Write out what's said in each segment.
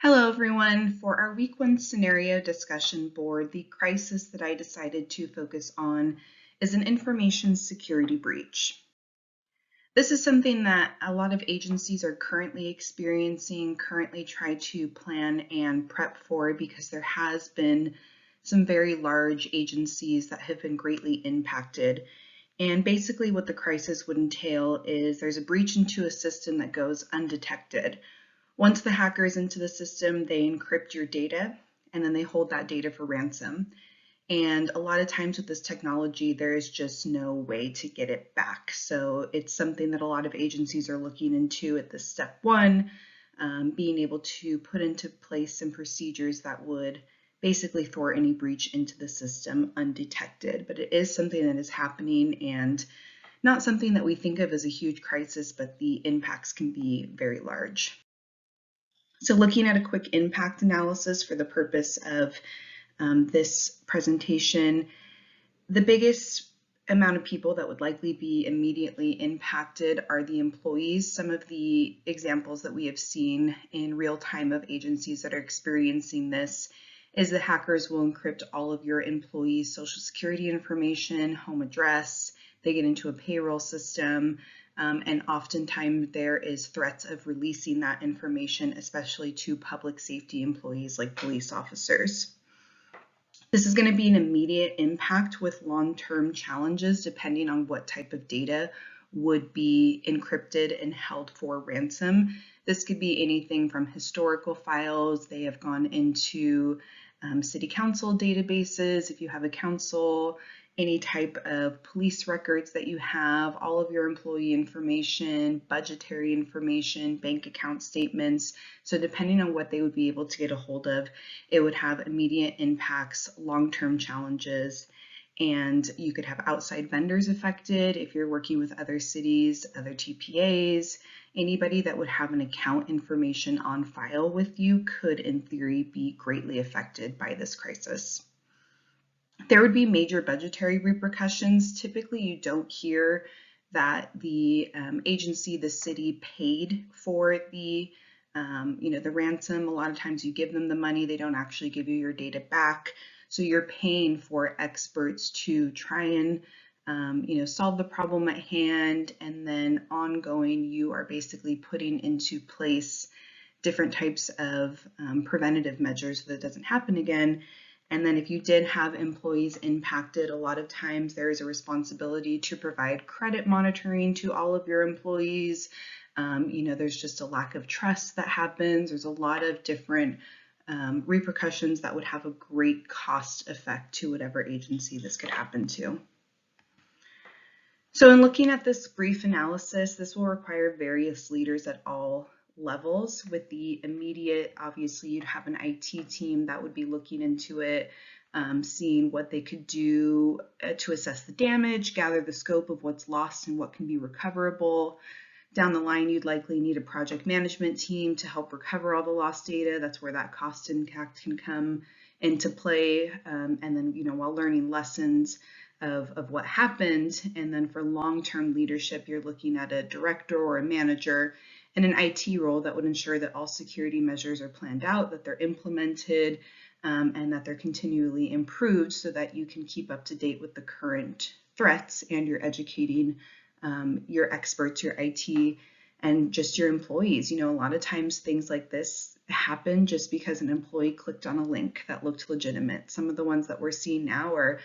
Hello everyone. For our Week 1 Scenario discussion board, the crisis that I decided to focus on is an information security breach. This is something that a lot of agencies are currently experiencing, currently try to plan and prep for, because there has been some very large agencies that have been greatly impacted. And basically what the crisis would entail is there's a breach into a system that goes undetected. Once the hacker is into the system, they encrypt your data and then they hold that data for ransom. And a lot of times with this technology, there is just no way to get it back. So it's something that a lot of agencies are looking into at this step one, being able to put into place some procedures that would basically thwart any breach into the system undetected. But it is something that is happening and not something that we think of as a huge crisis, but the impacts can be very large. So looking at a quick impact analysis for the purpose of this presentation, the biggest amount of people that would likely be immediately impacted are the employees. Some of the examples that we have seen in real time of agencies that are experiencing this is the hackers will encrypt all of your employees' social security information, home address, they get into a payroll system, and oftentimes there is threats of releasing that information, especially to public safety employees like police officers. This is going to be an immediate impact with long-term challenges depending on what type of data would be encrypted and held for ransom. This could be anything from historical files. They have gone into city council databases, if you have a council, any type of police records that you have, all of your employee information, budgetary information, bank account statements. So depending on what they would be able to get a hold of, it would have immediate impacts, long-term challenges, and you could have outside vendors affected if you're working with other cities, other TPAs. Anybody that would have an account information on file with you could, in theory, be greatly affected by this crisis. There would be major budgetary repercussions. Typically, you don't hear that the agency, the city, paid for the the ransom. A lot of times you give them the money, they don't actually give you your data back. So you're paying for experts to try and solve the problem at hand, and then ongoing, you are basically putting into place different types of preventative measures so that it doesn't happen again. And then if you did have employees impacted, a lot of times there is a responsibility to provide credit monitoring to all of your employees. There's just a lack of trust that happens. There's a lot of different repercussions that would have a great cost effect to whatever agency this could happen to. So in looking at this brief analysis, this will require various leaders at all levels. With the immediate, obviously you'd have an IT team that would be looking into it, seeing what they could do to assess the damage, gather the scope of what's lost and what can be recoverable. Down the line, you'd likely need a project management team to help recover all the lost data. That's where that cost impact can come into play. And then, while learning lessons of what happened. And then for long-term leadership, you're looking at a director or a manager in an IT role that would ensure that all security measures are planned out, that they're implemented, and that they're continually improved so that you can keep up to date with the current threats, and you're educating your experts, your IT, and just your employees. A lot of times things like this happen just because an employee clicked on a link that looked legitimate. Some of the ones that we're seeing now are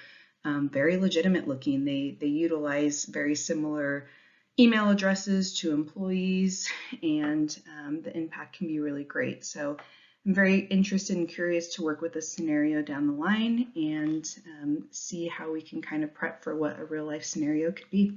very legitimate looking. They utilize very similar email addresses to employees, and the impact can be really great. So I'm very interested and curious to work with this scenario down the line and see how we can kind of prep for what a real life scenario could be.